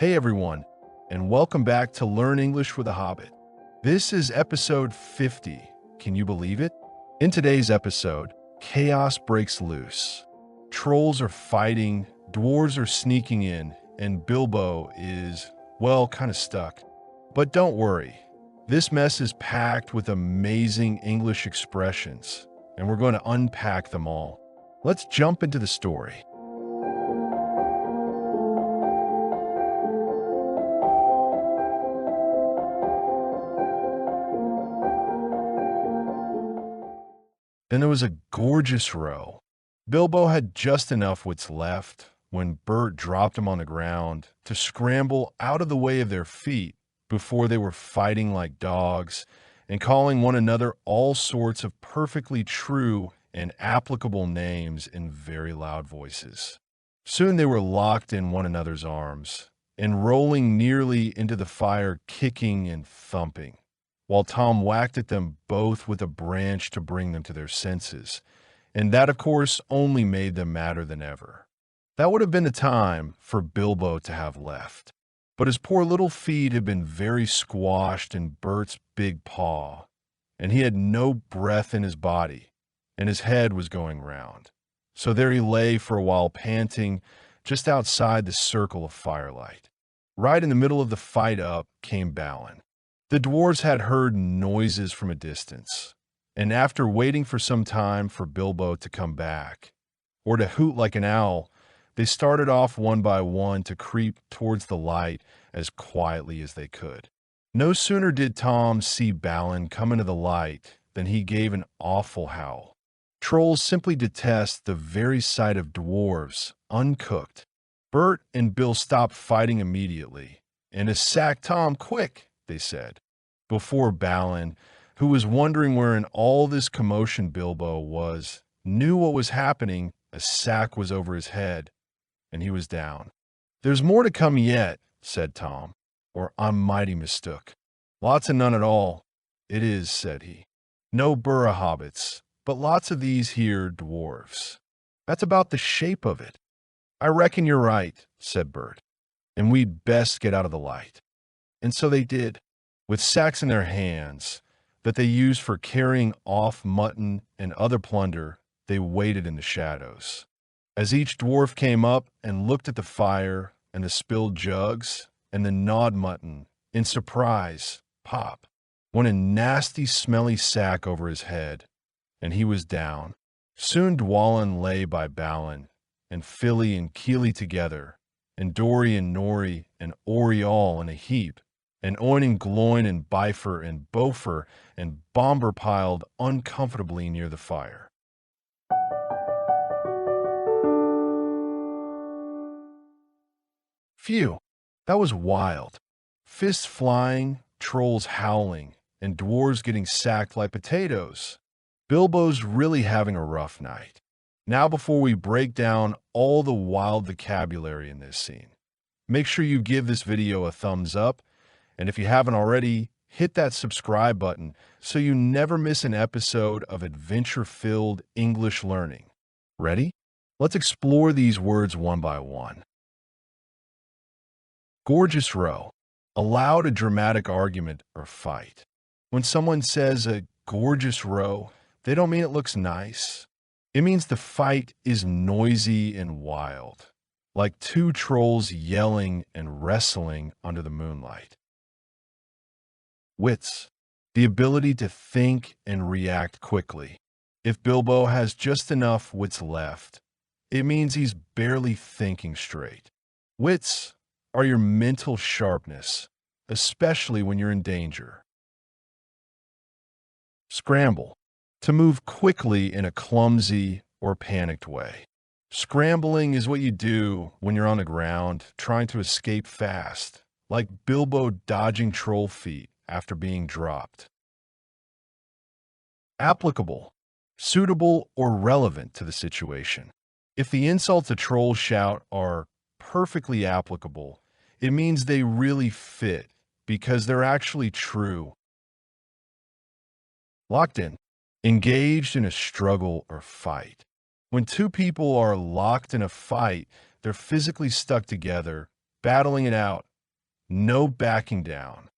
Hey everyone, and welcome back to Learn English with a Hobbit. This is episode 50. Can you believe it? In today's episode, chaos breaks loose. Trolls are fighting, dwarves are sneaking in, and Bilbo is, well, kind of stuck. But don't worry, this mess is packed with amazing English expressions, and we're going to unpack them all. Let's jump into the story. Then there was a gorgeous row. Bilbo had just enough wits left when Bert dropped him on the ground to scramble out of the way of their feet before they were fighting like dogs and calling one another all sorts of perfectly true and applicable names in very loud voices. Soon they were locked in one another's arms and rolling nearly into the fire, kicking and thumping, while Tom whacked at them both with a branch to bring them to their senses, and that, of course, only made them madder than ever. That would have been the time for Bilbo to have left, but his poor little feet had been very squashed in Bert's big paw, and he had no breath in his body, and his head was going round. So there he lay for a while, panting, just outside the circle of firelight. Right in the middle of the fight up came Balin. The dwarves had heard noises from a distance, and after waiting for some time for Bilbo to come back, or to hoot like an owl, they started off one by one to creep towards the light as quietly as they could. No sooner did Tom see Balin come into the light than he gave an awful howl. Trolls simply detest the very sight of dwarves uncooked. Bert and Bill stopped fighting immediately, and sack Tom quick, they said, before Balin, who was wondering where in all this commotion Bilbo was, knew what was happening. A sack was over his head, and he was down. "There's more to come yet," said Tom, "or I'm mighty mistook." "Lots of none at all, it is," said he. "No burra hobbits, but lots of these here dwarves. That's about the shape of it." "I reckon you're right," said Bert, "and we'd best get out of the light." And so they did, with sacks in their hands that they used for carrying off mutton and other plunder. They waited in the shadows. As each dwarf came up and looked at the fire and the spilled jugs and the gnawed mutton, in surprise, pop, went a nasty smelly sack over his head, and he was down. Soon Dwalin lay by Balin, and Philly and Keely together, and Dory and Nori and Ori all in a heap, and Oin and Gloin and Bifer and Bofer and Bomber piled uncomfortably near the fire. Phew, that was wild. Fists flying, trolls howling, and dwarves getting sacked like potatoes. Bilbo's really having a rough night. Now, before we break down all the wild vocabulary in this scene, make sure you give this video a thumbs up, and if you haven't already, hit that subscribe button so you never miss an episode of adventure-filled English learning. Ready? Let's explore these words one by one. Gorgeous row. A loud, a dramatic argument or fight. When someone says a gorgeous row, they don't mean it looks nice. It means the fight is noisy and wild, like two trolls yelling and wrestling under the moonlight. Wits. The ability to think and react quickly. If Bilbo has just enough wits left, it means he's barely thinking straight. Wits are your mental sharpness, especially when you're in danger. Scramble. To move quickly in a clumsy or panicked way. Scrambling is what you do when you're on the ground trying to escape fast, like Bilbo dodging troll feet after being dropped. Applicable. Suitable or relevant to the situation. If the insults a troll shout are perfectly applicable, it means they really fit because they're actually true. Locked in. Engaged in a struggle or fight. When two people are locked in a fight, they're physically stuck together, battling it out No backing down.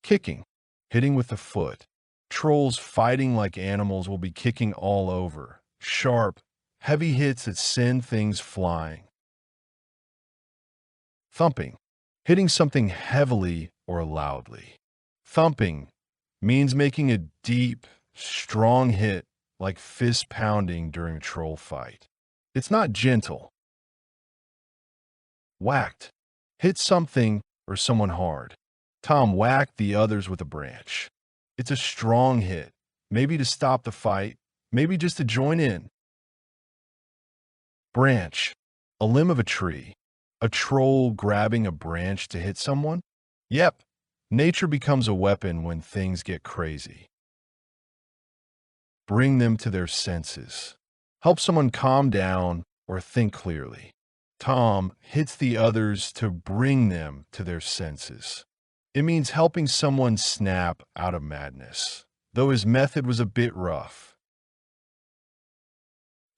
Kicking. Hitting with the foot. Trolls fighting like animals will be kicking all over. Sharp, heavy hits that send things flying. Thumping. Hitting something heavily or loudly. Thumping means making a deep, strong hit like fist pounding during a troll fight. It's not gentle. Whacked. Hit something or someone hard. Tom whacked the others with a branch. It's a strong hit, maybe to stop the fight, maybe just to join in. Branch. A limb of a tree. A troll grabbing a branch to hit someone? Yep. Nature becomes a weapon when things get crazy. Bring them to their senses. Help someone calm down or think clearly. Tom hits the others to bring them to their senses. It means helping someone snap out of madness, though his method was a bit rough.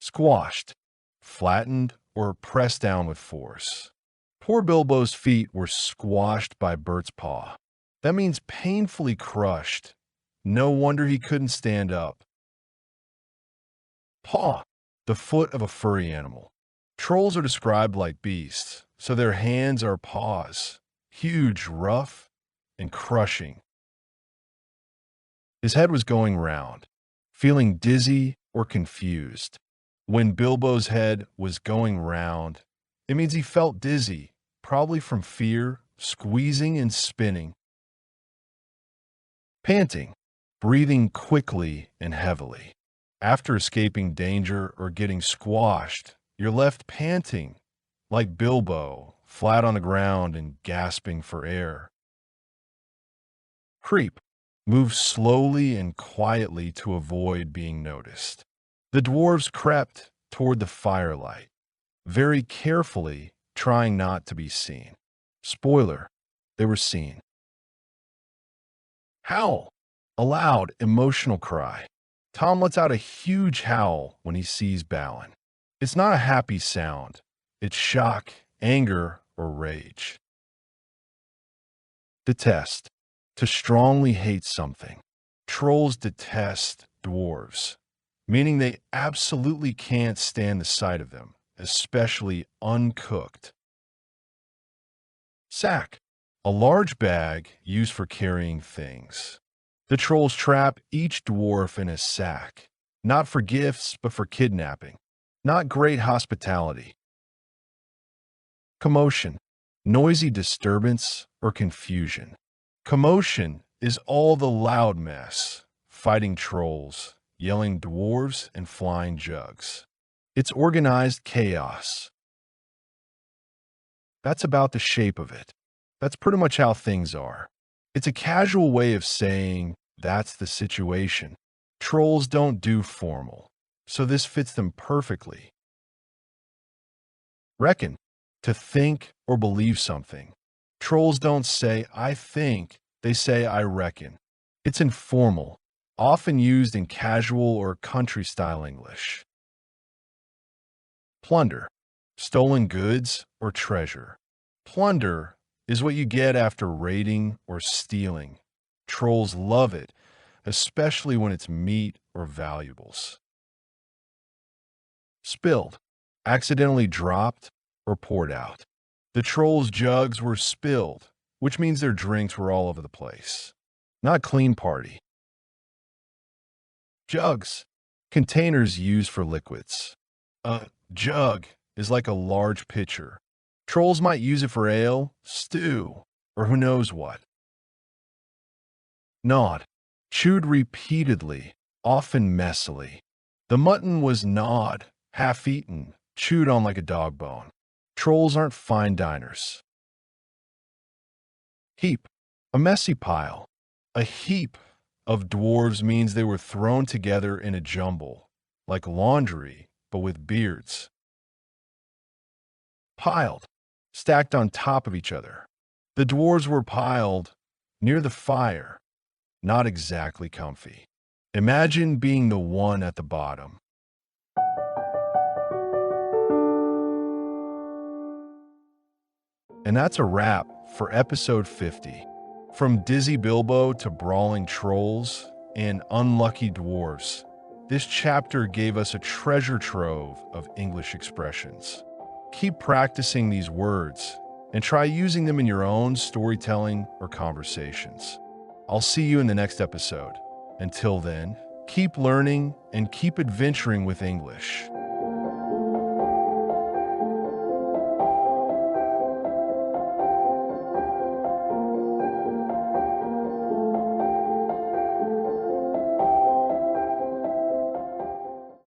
Squashed. Flattened or pressed down with force. Poor Bilbo's feet were squashed by Bert's paw. That means painfully crushed. No wonder he couldn't stand up. Paw. The foot of a furry animal. Trolls are described like beasts, so their hands are paws. Huge, rough, and crushing. His head was going round, feeling dizzy or confused. When Bilbo's head was going round, it means he felt dizzy, probably from fear, squeezing and spinning. Panting, breathing quickly and heavily. After escaping danger or getting squashed, you're left panting, like Bilbo, flat on the ground and gasping for air. Creep, move slowly and quietly to avoid being noticed. The dwarves crept toward the firelight, very carefully trying not to be seen. Spoiler, they were seen. Howl, a loud, emotional cry. Tom lets out a huge howl when he sees Balin. It's not a happy sound. It's shock, anger, or rage. Detest, to strongly hate something. Trolls detest dwarves, meaning they absolutely can't stand the sight of them, especially uncooked. Sack, a large bag used for carrying things. The trolls trap each dwarf in a sack, not for gifts, but for kidnapping. Not great hospitality. Commotion, noisy disturbance or confusion. Commotion is all the loud mess, fighting trolls, yelling dwarves, and flying jugs. It's organized chaos. That's about the shape of it. That's pretty much how things are. It's a casual way of saying that's the situation. Trolls don't do formal, so this fits them perfectly. Reckon, to think or believe something. Trolls don't say, I think, they say, I reckon. It's informal, often used in casual or country-style English. Plunder, stolen goods or treasure. Plunder is what you get after raiding or stealing. Trolls love it, especially when it's meat or valuables. Spilled, accidentally dropped or poured out. The trolls' jugs were spilled, which means their drinks were all over the place. Not clean party. Jugs, containers used for liquids. A jug is like a large pitcher. Trolls might use it for ale, stew, or who knows what. Gnawed, chewed repeatedly, often messily. The mutton was gnawed, half-eaten, chewed on like a dog bone. Trolls aren't fine diners. Heap, a messy pile. A heap of dwarves means they were thrown together in a jumble, like laundry, but with beards. Piled, stacked on top of each other. The dwarves were piled near the fire, not exactly comfy. Imagine being the one at the bottom. And that's a wrap for episode 50. From dizzy Bilbo to brawling trolls and unlucky dwarves, this chapter gave us a treasure trove of English expressions. Keep practicing these words and try using them in your own storytelling or conversations. I'll see you in the next episode. Until then, keep learning and keep adventuring with English.